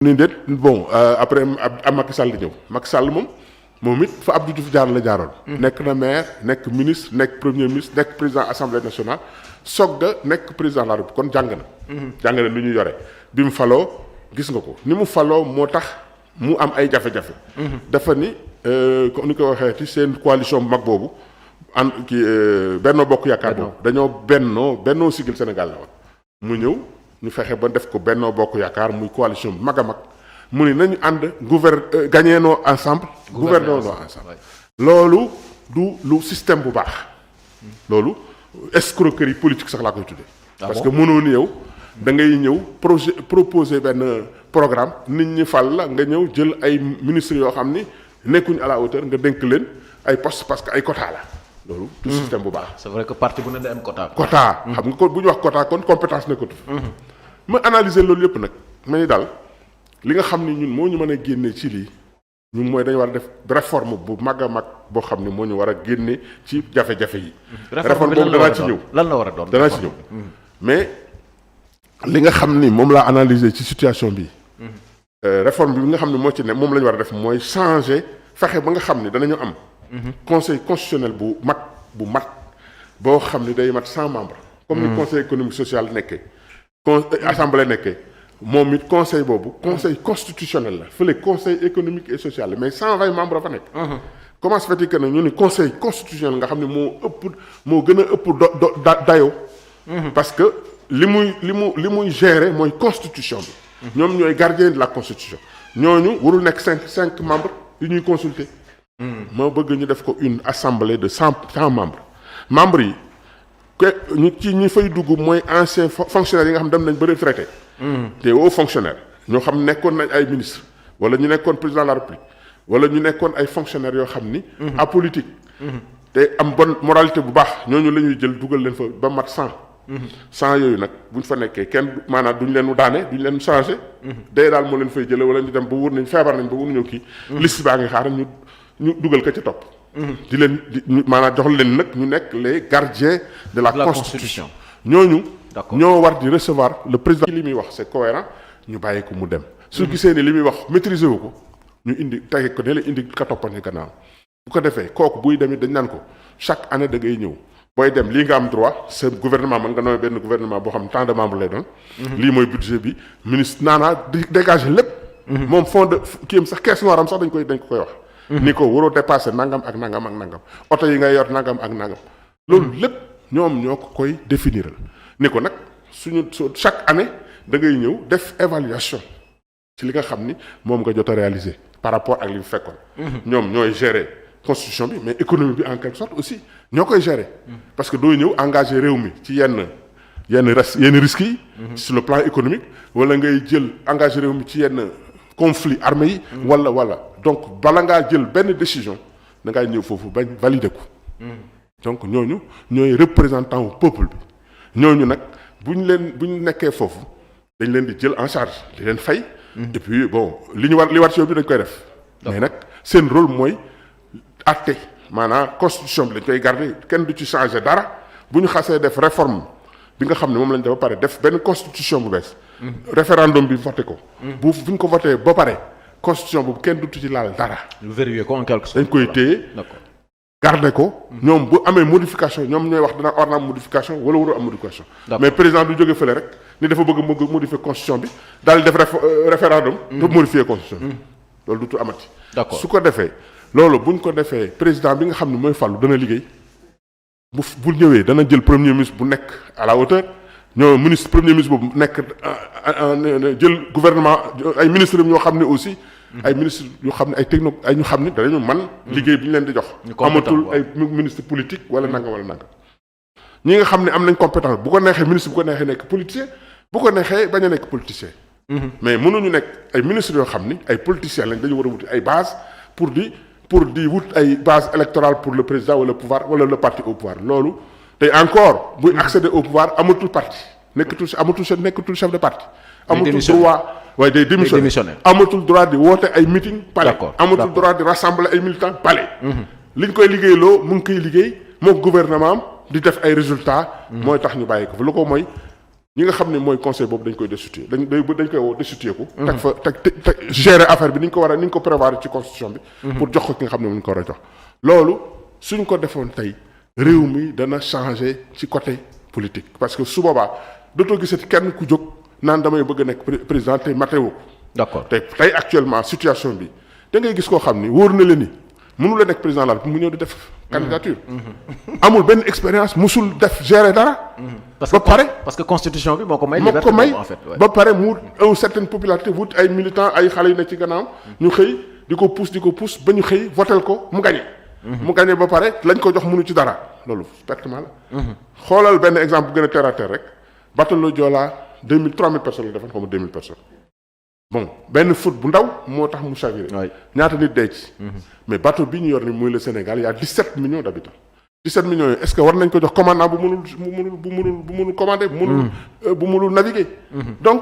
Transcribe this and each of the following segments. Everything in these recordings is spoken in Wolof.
ni déet bon après am Macky Sall ñëw Macky Sall moom it fa Abdou Diouf jaar la jaaroon. nekk na maire nekk ministre nekk premier ministre nekk président assemblée nationale soog a nekk président de la République kon jàng na. jàng na lu ñu yore bi mu faloo gis nga ko ni mu faloo moo tax mu am ay jafe-jafe. dafa ni comme ni ko waxee ci seen coalition bu mag boobu Benno Bokk Yaakaar boobu dañoo bennoo sigil Sénégal la woon mu ñëw. ñu fexe ba def ko Benno Bokk Yaakaar muy coalition bu mag a mag mu ni nañu ànd gagné noo ensemble. gouverner noo ensemble. loolu du lu système bu baax. loolu escroquerie politique sax laa koy tuddee. parce que mënoo ni yow da ngay ñëw proposer benn programme nit ñi fal la nga ñëw jël ay ministres yoo xam ni nekkuñu à la hauteur nga dénk leen ay postes parce que ay quota la. loolu du système bu baax. c'est vrai que parti bu ne day am quota. quota xam nga ko bu ñu wax quota kon compétence nekkatu. ma analyser loolu yëpp nag ma ni daal li nga xam ni ñun moo ñu mën a génne ci lii ñun mooy dañu war a def réforme bu mag a mag boo xam ni moo ñu war a génne ci jafe-jafe yi. réforme boobu danaa ci ñëw lan la war a doon danaa ci ñëw. mais li nga xam ni moom laa analyser ci situation bi. réforme bi nga xam ni moo ci ne moom la ñu war a def mooy changer fexe ba nga xam ni danañu am. conseil constitutionnel bu mat boo xam ni day mat 100 membres. comme ni conseil économique social nekkee. assemblée nekkee moom it conseil boobu conseil constitutionnel la fële conseil économique et social mais 120 membres fa nekk. comment se fait-il que nag ñu ni conseil constitutionnel nga xam ne moo gën a ëpp dayoo. parce que li muy gérer mooy constitution bi. ñoom ñooy gardien de la constitution. ñooñu warul nekk cinq membres yu ñuy consulter. moo bëgg ñu def ko une assemblée de 100 membres yi ñi fay dugg mooy anciens fonctionnaires yi nga xam dem nañ ba retraité. te hauts fonctionnaires ñoo xam nekkoon nañ ay ministres wala ñu nekkoon président de la République wala ñu nekkoon ay fonctionnaires yoo xam ni. apolitique. te am bonne moralité bu baax ñooñu la ñuy jël dugal leen fa ba mat 100. 100 yooyu nag buñ fa nekkee kenn maanaam duñ leen daane duñ leen changé. day daal moo leen fay jëlee wala ñu dem ba wóor nañ feebar nañ ba wóor ñëw kii. liste baa ngi xaar ñu dugal ko ca topp. di leen maanaam jox leen nag ñu nekk les gardiens de la constitution. ñooñu. ñoo war di recevoir le président. li muy wax c'est cohérent ñu bàyyi ko mu dem. su gisee ni li muy wax maîtriser wu ko ñu indi tege ko ne la indi ka toppandi gannaaw bu ko defee kooku buy demit dañ naan ko chaque année da ngay ñëw booy dem lii nga am droit sa gouvernement mën nga nooy benn gouvernement boo xam tant de membres lay doon. lii mooy budget bi ministre naanaa di dégager lépp. moom fond de kii am sax caisse noire am sax dañ ko koy wax. ni ko waroo dépasser nangam ak nangam ak nangam oto yi ngay yor nangam ak nangam. loolu lépp ñoom ñoo ko koy définiral ni ko nag chaque année da ngay ñëw def évaluation ci li nga xam ni moom nga jot a réaliser par rapport ak li mu fekkoon. ñoom ñooy gérer constitution bi mais économie bi en quelque sorte aussi ñoo koy gérer. parce que doo ñëw engagé réew mi ci yenn risques yi. sur le plan économique wala ngay jël engagé réew mi ci yenn conflit armé yi. wala donc bala ngaa jël benn décision da ngaa ñëw foofu bañ valider ko. donc ñooñu ñooy représentant wu peuple bi ñooñu nag bu ñu nekkee foofu dañ leen di jël en charge di leen fay. et puis bon li war ci yow bi dañ koy def. mais nag seen rôle mooy àtte maanaam constitution bi lañ koy garder kenn du ci changer dara bu ñu xasee def réforme bi nga xam ne moom lañ def ba pare def benn constitution bu bees. référendum bi voté ko. bu ñu ko voté ba pare constitution boobu kenn du ci laal dara. ñu vérifier ko en quelque sorte. dañ koy téye. garder ko. ñoom bu amee modification ñoom ñooy wax dana war na am modification wala warul am modification. mais président du jóge fële rek ni dafa bëgg a modifier constitution bi daal di def référendum. pour modifier constitution bi. loolu dutu amati. d'accord su ko defee loolu buñ ko defee président bi nga xam ne mooy fàllu dana liggéey bu ñëwee dana jël premier ministre bu nekk à la hauteur ñoo premier ministre boobu nekk jël gouvernement ay ministres ñoo xam ne aussi. ay ministres yoo xam ne ay ay ñu xam ne danañu man liggéey bi ñu leen di jox. amatul ay ministre politique wala nangam wala nangam. ñi nga xam ne am nañ compétence bu ko neexee ministre bu ko neexee nekk politicien bu ko neexee bañ a nekk politicien. mais mënuñu nekk ay ministres yoo xam ni ay politiciens lañ dañu war a wuti ay base pour di wut ay base électorale pour le président wala le pouvoir wala le parti au pouvoir loolu tey encore buy accéder au pouvoir amatul parti nekkatul chef de parti. amatul droit waaye day démissionner amatul droit di woote ay meeting palais amatul droit di rassembler ay militants palais. liñ koy liggéeyloo mu ngi koy liggéey moom gouvernement am di def ay résultats. mooy tax ñu bàyyi ko fa lu ko mooy ñi nga xam ne mooy conseil boobu dañ koy destituer dañ koy woo destituer ko. teg fa teg gérer affaire bi ni ñu ko prévoir ci constitution bi. pour jox ko ki nga xam ne mu ñu ko war a jox. loolu suñ ko defoon tey réew mi dana changer ci côté politique parce que su boobaa dootoo gisati kenn ku jóg naan damay bëgg a nekk président te matéo ko. d'accord tey actuellement situation bi da ngay gis koo xam ni wóor na leen ni mënu la nekk président la mu ñëw di def. candidature. amul benn expérience musul def gérer dara. parce que constitution bi moo ko may. liberté en fait ba pare mu une certaine popularité wut ay militants ay xale yu nekk ci gannaaw ñu xëy di ko pousse ba ñu xëy votel ko mu gagné. mu gagné ba pare lañ ko jox mënu ci dara loolu pertement la. xoolal benn exemple bu gën a terre à terre rek bateau le Joola 3000 personnes la defoon xaw ma 2000 personnes. bon benn foot bu ndaw moo tax mu chaviré. ñaata nit dee ci. mais bateau bi ñu yor ni muy le Sénégal y a 17 millions d'habitants. 17 millions yooyu est-ce que war nañ ko jox commandant bu mënul commander. bu mënul naviguer. donc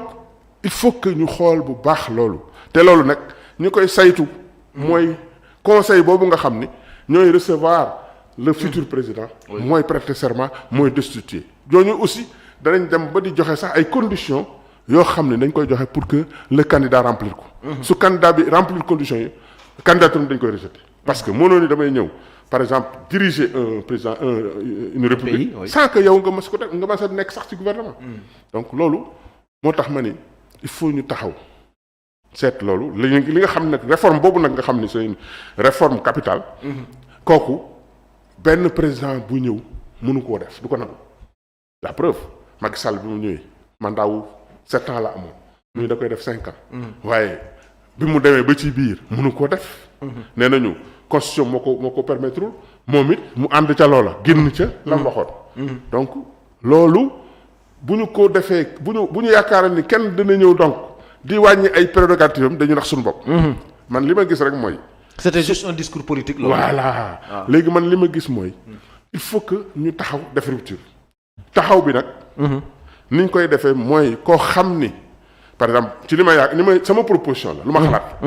il faut que ñu xool bu baax loolu. te loolu nag ñu koy saytu. mooy conseil boobu nga xam ni ñooy recevoir le futur président. mooy prêter serment mooy destituer. ñooñu aussi danañ dem ba di joxe sax ay conditions. yoo xam ne dañ koy joxe pour que le candidat remplir ko. su candidat bi remplir conditions yi candidature dañ koy rejeter. parce que mënoo ni damay ñëw par exemple diriger un président une république. sans que yow nga mas ko def nga mas a nekk sax ci gouvernement. donc loolu moo tax ma ni il faut ñu taxaw seet loolu li nga xam nag réforme boobu nag nga xam ni c'est une réforme capitale. kooku benn président bu ñëw mënu koo def du ko nangu. la preuve Macky Sall bi mu ñëwee mandat wu 7 ans la amoon. muy da koy def 5 ans. waaye bi mu demee ba ci biir mënu koo def. nee nañu constitution moo ko permettre moom it mu ànd ca loola génn ca. la mu waxoon. donc loolu bu ñu ko defee bu ñu yaakaar ni kenn dina ñëw donc di wàññi ay prérogatives am dañu nax suñu bopp. man li ma gis rek mooy. c'était juste un discours politique. loolu voilà léegi man li ma gis mooy. il faut que ñu taxaw def rupture. taxaw bi nag. ni ñu koy defee mooy koo xam ni par exemple ci li ma sama proposition la lu ma xalaat.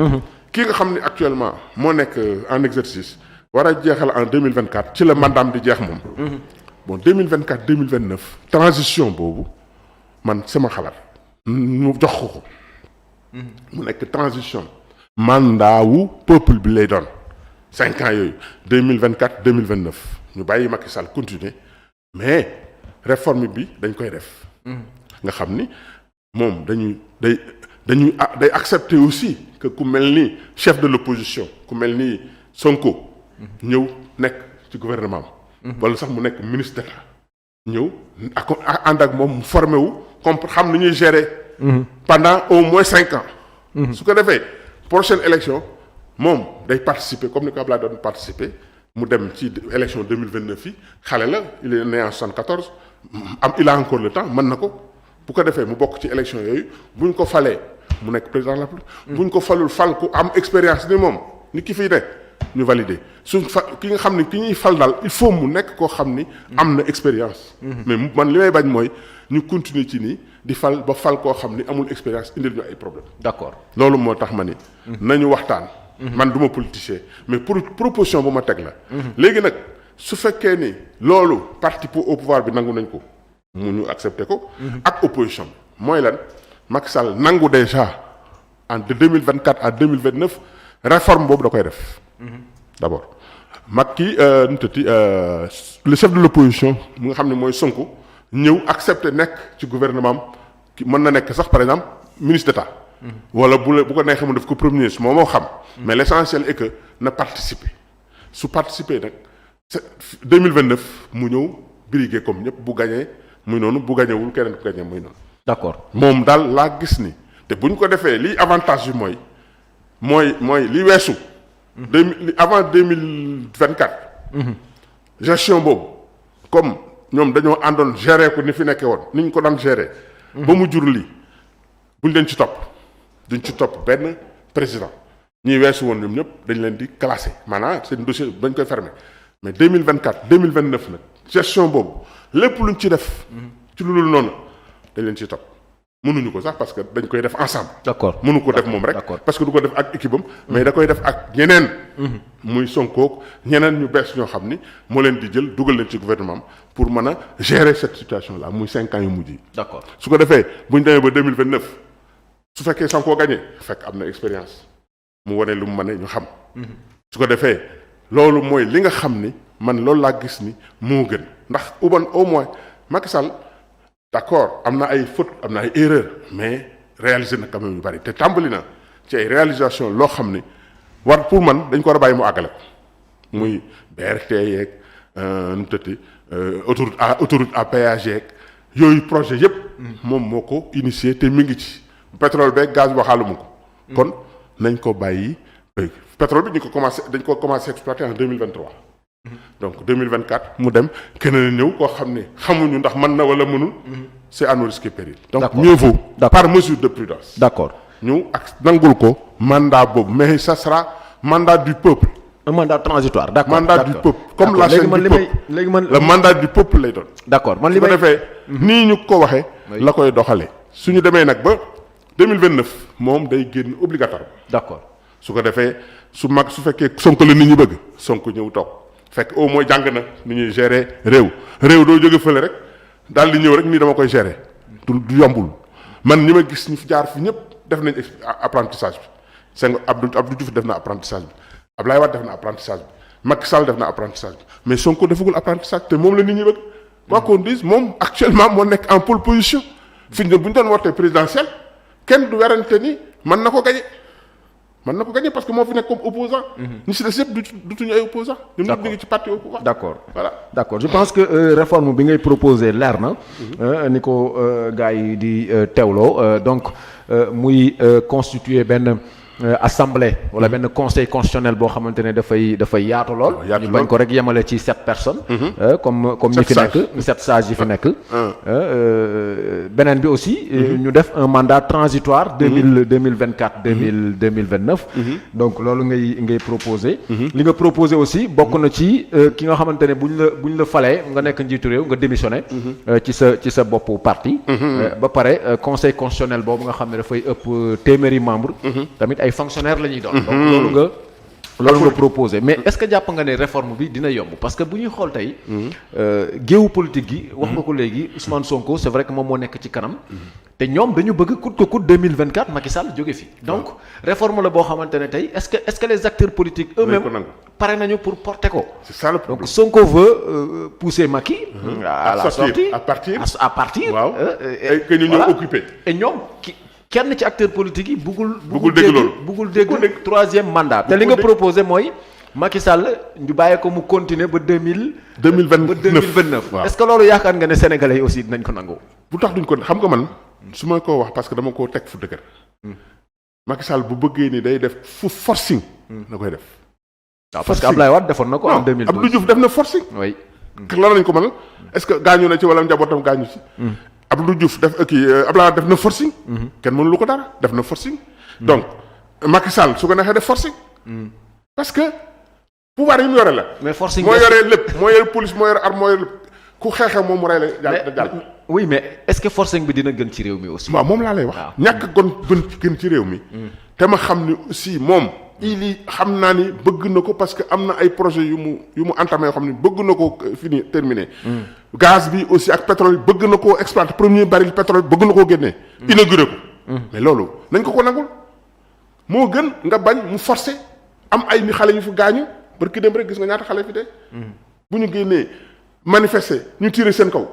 kii nga xam ni actuellement moo nekk en exercice war a jeexal en 2024 ci la mandaam di jeex moom. bon 2024 2029 transition boobu man sama xalaat ñu jox ko. mu nekk transition. mandat wu peuple bi lay doon 5 ans yooyu 2024 2029 ñu bàyyi Macky Sall continuer mais réforme bi dañ koy def. nga xam ni moom day accepter aussi que ku mel ni chef de l'opposition ku mel ni Sonko ñëw nekk ci gouvernement wala sax mu nekk ministre d'État ñëw ànd ak moom mu formé wu comme xam ni ñuy gérer pendant au moins 5 ans su ko defee prochaine élection moom day participer comme ni ko Abdoulaye doon participer mu dem ci élection 2029 yi xale la il est né en 74 il a encore le temps mën na ko bu ko defee mu bokk ci élection yooyu bu ñu ko falee mu nekk président de la République. bu ñu ko falul fal ku am expérience ni moom ni ki fiy ne ñu valider ki nga xam ni ki ñuy fal daal il faut mu nekk koo xam ni am na expérience. mais man li may bañ mooy ñu continuer ci nii di fal ba fal koo xam ni amul expérience indil ñu ay problème. d'accord loolu moo tax ma ni. nañu waxtaan. man du ma politicien mais pour proposition bu ma teg la. léegi nag su fekkee ni loolu parti au pouvoir bi nangu nañ ko. mu ñu accepté ko. ak opposition bi mooy lan Macky Sall nangu déjà de 2024 à 2029 réforme boobu da koy def. d'abord Macky nu tëtti le chef de l'opposition mu nga xam ne mooy Sonko ñëw accepté nekk ci gouvernement ki mën na nekk sax par exemple ministre d'État. wala bu ko neexee mu def ko premier ministre moo xam. mais l'essentiel est que na participer su participer nag 2029 mu ñëw briguer comme ñëpp bu gagné. muy noonu bu gañewul keneen ku gañe muy noonu. d'accord moom daal laa gis ni te bu ñu ko defee lii avantage bi mooy li weesu. avant 2024. gestion boobu comme ñoom dañoo àndoon gérer ko ni fi nekkee woon ni ñu ko daan gérer. ba mu jur lii buñ leen ci topp duñ ci topp benn président ñuy weesu woon ñoom ñëpp dañ leen di classer maanaam seen dossier bañ koy fermer mais 2024 2029 nag gestion boobu. lépp luñ ci def ci lu dul noonu dañ leen ciy topp mënuñu ko sax parce que dañ koy def ensemble. d'accord mënu ko def moom rek. parce que du ko def ak équipe am. mais da koy def ak ñeneen. muy Sonko ñeneen ñu bees ñoo xam ni moo leen di jël dugal leen ci gouvernement am pour mën a gérer cette situation là muy 5 ans yu mujj yi. d'accord su ko defee bu ñu demee ba 2029 su fekkee Sonko gagné fekk am na expérience mu wane lu mu mën ñu xam. su ko defee loolu mooy li nga xam ni man loolu laa gis ni moo gën ndax au moins Macky Sall d'accord am na ay fautes am na ay erreurs mais réalisé na quand même yu bari te tàmbali na ci ay réalisation loo xam ni war pour man dañ ko war a bàyyi mu àggale ko muy BRT yeeg nu mu tëtti autoroute à péage yeeg yooyu projet yëpp. moom moo ko initié te mi ngi ci pétrole beeg gaz waxaalumu ko. kon nañ ko bàyyi pétrole bi dañ ko commencé exploiter en 2023. donc 2024 mu dem keneen ñëw koo xam ne xamuñu ndax mën na wala mënul. c'est à nos risques et périls. donc mieux vaut par mesure de prudence. d'accord ñu ak nangul ko mandat boobu mais ça sera mandat du peuple. un mandat transitoire d'accord mandat du peuple comme la chaîne du peuple le mandat du peuple lay doon. d'accord man li may su ko defee nii ñu ko waxee. la koy doxalee suñu demee nag ba 2029 moom day génn obligatoire. d'accord su ko defee su fekkee Sonko la nit ñi bëgg Sonko ñëw toog fekk au moins jàng na ni ñuy gérer réew doo jóge fële rek daal di ñëw rek nii dama koy gérer du yombul man ñi ma gis ñu fi jaar fi ñëpp def nañ apprentissage bi Senghor Abdou Diouf def na apprentissage bi Abdoulaye Wade def na apprentissage bi Macky Sall def na apprentissage bi mais Sonko defagul apprentissage te moom la nit ñi bëgg. quoi qu'on dise moom actuellement moo nekk en pole position. fi ñu bu ñu doon wootee présidentielle kenn du werante ni mën na ko gagner parce que moo fi nekk comme opposant ñi si des yëpp dutuñu ay opposant ñoom ñëpp ñu ngi ci parti au pouvoir. d'accord voilà d'accord je pense que réforme bi ngay proposer leer na ni ko gars yi di teewloo donc muy constituer benn assemblée wala benn conseil constitutionnel boo xamante ne dafay yaatu lool. ñu bañ ko rek yemale ci 7 personnes. comme ñi fi nekk 7 sages yi fi nekk. beneen bi aussi. ñu def un mandat transitoire 2024 2029. donc loolu ngay proposer. li nga proposer aussi bokk na ci ki nga xamante ne buñ la falee nga nekk njiitu réew nga démissionné. ci sa boppu parti. ba pare conseil constitutionnel boobu nga xam ne dafay ëpp téeméeri membre tamit ay fonctionnaire la ñuy doon. donc loolu nga proposé mais est-ce que jàpp nga ne réforme bi dina yomb parce que bu ñuy xool tey géewu politique gi wax nga ko léegi Ousmane Sonko c'est vrai que moom moo nekk ci kanam te ñoom dañu bëgg coûte que coûte 2024 Macky Sall jóge fi donc réforme la boo xamante ne tey est-ce que les acteurs politiques eux-mêmes pare nañu pour porter ko. c'est ça le problème. donc Sonko veut pousser Macky à la sortie à partir waaw et que ñu ñëw occupé et ñoom kenn ci acteur politique yi buggul dégg troisième mandat te li nga proposé mooy Macky Sall ñu bàyyi ko mu continuer ba 2029 est-ce que loolu yaakaar nga ne sénégalais yi aussi dinañ ko nangu. bu tax duñ ko xam nga man su ma ko wax parce que dama koo teg fu dëgër. Macky Sall bu bëggee ni day def fu forcing. na koy def. waaw parce que Abdoulaye Wade defoon na ko en 2012 Abdou Diouf def na forcing. oui. lan lañ ko mënal est-ce que gaañu na ci wala njabootam gaañu ci. Abdou Diouf Abdoulaye def na forcing. kenn mënu lu ko dara def na forcing. donc Macky Sall su ko neexee def forcing. parce que pouvoir yi mu yore la. mais forcing moo yore lépp moo yore police moo yore arme moo yore ku xeexee moom mu rey la jàll. oui mais est-ce que forcing bi dina gën ci réew mi aussi. waaw moom laa lay wax. ñàkk gën ci réew mi. te ma xam ni aussi moom. xam naa ni bëgg na ko parce que am na ay projets yu mu entamé yoo xam ni bëgg na ko fini terminé. gaz bi aussi ak pétrole bëgg na koo exploiter premier baril pétrole bëgg na koo génnee. inauguré ko. mais loolu nañ ko nangul moo gën nga bañ mu forcer am ay ni xale yu fi gaañu barki dem rek gis nga ñaata xale fi de. bu ñu génnee manifester ñu tirer seen kaw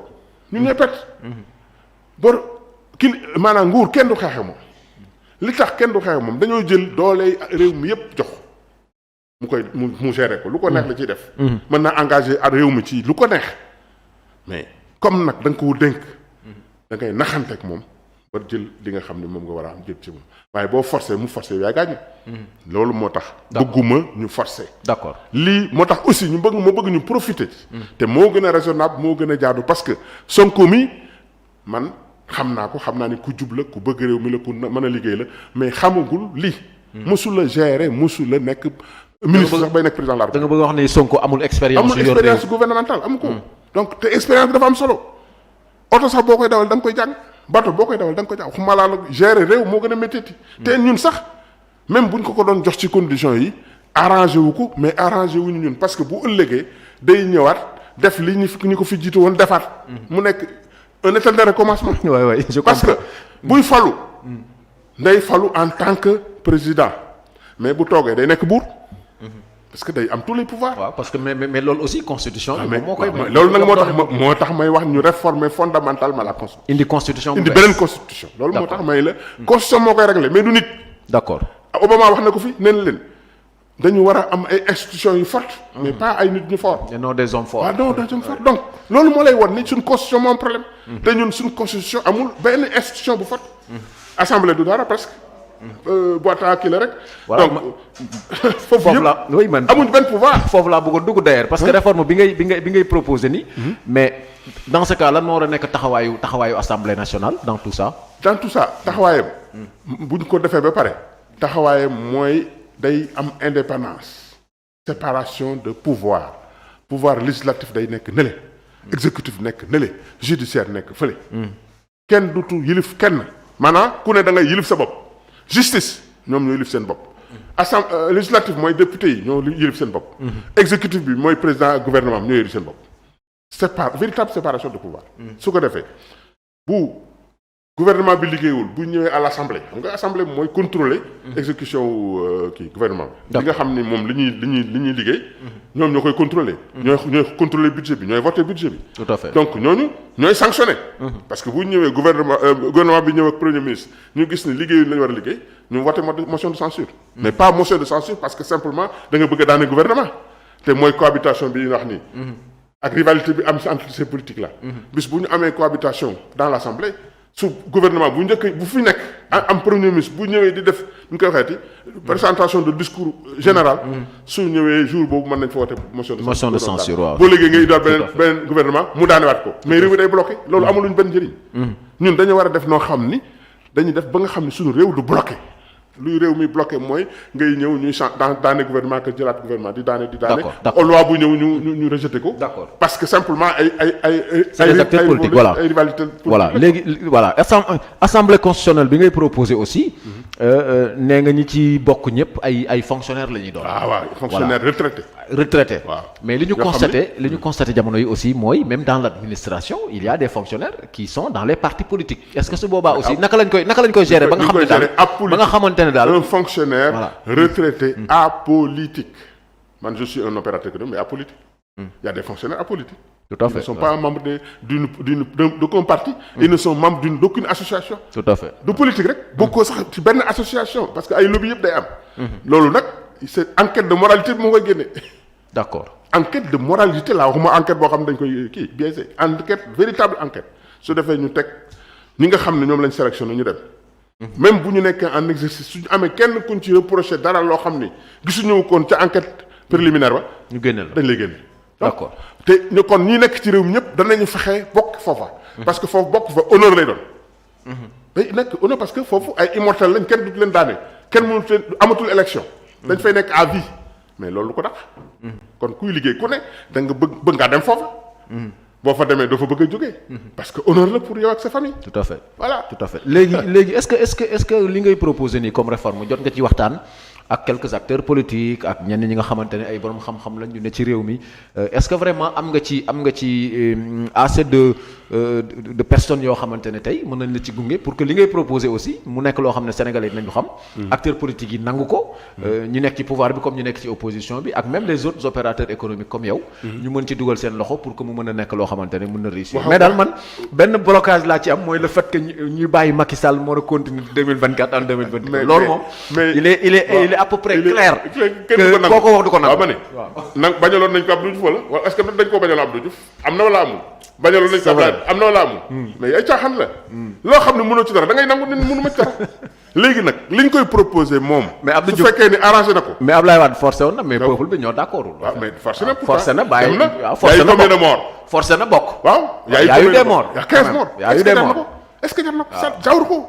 ñu ñooy pet. maanaam nguur kenn du xeexe moom. li tax kenn du xeex moom dañoo jël doole réew mi yépp jox mu gérer ko lu ko neex la ciy def. mën naa engagé ak réew mi ci lu ko neex mais comme nag da nga ko dénk da ngay naxanteeg moom ba jël li nga xam ne moom nga war a am jël ci moom waaye boo forcé mu forcé yaay gaañu. loolu moo tax. bëgguma ñu forcé. d'accord lii moo tax aussi ma bëgg ñu profiter. te moo gën a raisonnable moo gën a jaadu parce que Sonko mi man. xam naa ni ku jub la ku bëgg réew mi la ku mën a liggéey la mais xamagul lii. mosul la gérer mosul la nekk. ministre sax bay nekk président de la République. da nga bëgg wax ne Sonko amul expérience. amul expérience gouvernementale amu ko. donc te expérience bi dafa am solo. oto sax boo koy dawal da nga koy jàng bateau boo koy dawal da nga ko jàng xuma laa la gérer réew moo gën a métti. te ñun sax même buñ ko doon jox ci conditions yi arrangé wu ko mais arrangé wuñu ñun parce que bu ëllëgee day ñëwaat def li ñu ko fi jiitu woon defaat. mu nekk un éternel recommencement. waay je parce que buy falu. nday falu en tant que président mais bu toogee day nekk buur. parce que day am tous les pouvoirs. waaw parce que mais loolu aussi constitution. moo koy loolu nag moo tax may wax ñu réformer fondamentalement la constitution. indi constitution indi beneen constitution. loolu moo tax may la constitution moo koy régler mais du nit. d'accord Obama wax na ko fi nee na leen dañu war a am ay institutions yu fortes. mais pas ay nit ñu fort. non des hommes forts. waaw non des hommes forts donc loolu moo lay wan ni suñ constitution moo am problème. te ñun suñ constitution amul benn institution bu forte. assemblée du dara presque. boîte à kii la rek. voilà donc foofu la oui man amuñ benn pouvoir. foofu laa bëggoon dugg d'ailleurs parce que réforme bi ngay proposé nii. mais dans ce cas lan moo war a nekk taxawaayu assemblée nationale dans tout ça. dans tout ça taxawaayam. buñ ko defee ba pare. taxawaayam mooy day am indépendance. séparation de pouvoir législatif day nekk nële. exécutif nekk nële judiciaire nekk fële. kenn dutu yilif kenn. maanaam ku ne da ngay yilif sa bopp. justice ñoom ñoo yilif seen bopp. législatif mooy député yi ñoo yilif seen bopp. exécutif bi mooy président gouvernement am ñoo yilif seen bopp. véritable séparation de pouvoir. su ko defee bu gouvernement bi liggéeyul bu ñëwee à l'assemblée xam nga assemblée bi mooy contrôler exécution kii gouvernement bi. li nga xam ni moom li ñuy liggéey. ñoom ñoo koy contrôler. ñooy contrôler budget bi ñooy voter budget bi. tout à fait donc ñooñu ñooy sanctionner. parce que bu ñëwee gouvernement bi ñëw ak premier ministre ñu gis ni liggéeyul lañu war a liggéey ñu voter motion de censure. mais pas motion de censure parce que simplement da nga bëgg a daane gouvernement te mooy cohabitation bi ñu wax nii. ak rivalité bi am entre ces politiques là. bis bu ñu amee cohabitation dans l'assemblée. su gouvernement bu njëkk bu fi nekk am premier ministre bu ñëwee di def ñu koy waxeeti présentation de discours général su ñëwee jour boobu mën nañ fa woote motion de censure waaw boo léegi ngay daal beneen gouvernement mu daanewaat ko mais réew mi day bloqué loolu amuluñ benn njëriñ ñun dañu war a def noo xam ni dañuy def ba nga xam ni suñu réew du bloqué luy réew mi bloqué mooy ngay ñëw ñuy daane gouvernement que jëlaat gouvernement di daane loi bu ñëw ñu rejeté ko parce que simplement ay acteurs politiques voilà ay rivalité voilà léegi voilà assemblée constitutionnelle bi ngay proposé aussi nee nga ñi ci bokk ñëpp ay fonctionnaires la ñuy doon waaw fonctionnaires retraités waaw mais li ñu constaté jamono yi aussi mooy même dans l'administration il y a des fonctionnaires qui sont dans les partis politiques est-ce que su boobaa aussi naka lañ koy gérer ba nga xam ne daal ba nga xamante ne daal un fonctionnaire retraité apolitique man je suis un opérateur économique mais apolitique il y a des fonctionnaires apolitiques tout à fait ils ne sont pas membres d'aucun parti ils ne sont membres d'aucune association tout à fait du politique rek bokkoo sax ci benn association parce que ay lobby yëpp day am loolu nag c'est enquête de moralité bi moo koy génne d'accord enquête de moralité laa waxuma enquête boo xam ne dañ koy kii biaisé enquête véritable enquête su defee ñu teg ñi nga xam ne ñoom lañ sélectionné ñu dem même bu ñu nekkee en exercice suñu amee kenn kuñ ci reproché dara loo xam ni gisuñu koon ca enquête préliminaire ba ñu génne la dañ lay génne d'accord te ñu kon ñi nekk ci réew mi ñëpp danañu fexe bokk foofa parce que foofu bokk fa honneur lay doon day nekk honneur parce que foofu ay immortel lañ kenn du leen daane kenn mënut leen amatul élection dañ fay nekk à vie mais loolu lu ko dàq kon kuy liggéey ku ne da nga bëgg ngaa dem foofa boo fa demee doo fa bëgg a jógee parce que honneur la pour yow ak sa famille tout à fait voilà tout à fait léegi est-ce que li ngay proposer nii comme réforme jot nga ci waxtaan ak quelques acteurs politiques ak ñenn ñi nga xamante ne ay borom xam-xam lañ ñu ne ci réew mi est-ce que vraiment am nga ci assez de personnes yoo xamante ne tey mën nañ la ci gunge pour que li ngay proposer aussi mu nekk loo xam ne sénégalais yi nañu xam acteurs politiques yi nangu ko ñu nekk ci pouvoir bi comme ñu nekk ci opposition bi ak même les autres opérateurs économiques comme yow ñu mën ci dugal seen loxo pour que mu mën a nekk loo xamante ne mën na réussir mais daal man benn blocage laa ci am mooy le fait que ñuy bàyyi Macky Sall moo a continuer 2024 en 2022 loolu moom il est à peu près clair que koo ko wax du ko nangu waaw ma ne nag bañaloon nañ ko Abdou Diouf wala est-ce que dañ koo bañaloon Abdou Diouf am na wala amul bañaloon nañ ko am na wala amul mais ay caaxaan la loo xam ne mënoo ci dara da ngay nangu ne mënu ma ci dara léegi nag liñ koy proposé moom mais Abdou su Diouf fekkee ni arrangé na ko mais Abdoulaye Wade forcé woon na mais peuple bi ñoo d'accordul waaw mais forcé na bàyyi waaw forcé na combien de morts forcé na bokk waaw y a eu des morts y a 15 morts y a eu des morts est-ce que jar na ko jawru ko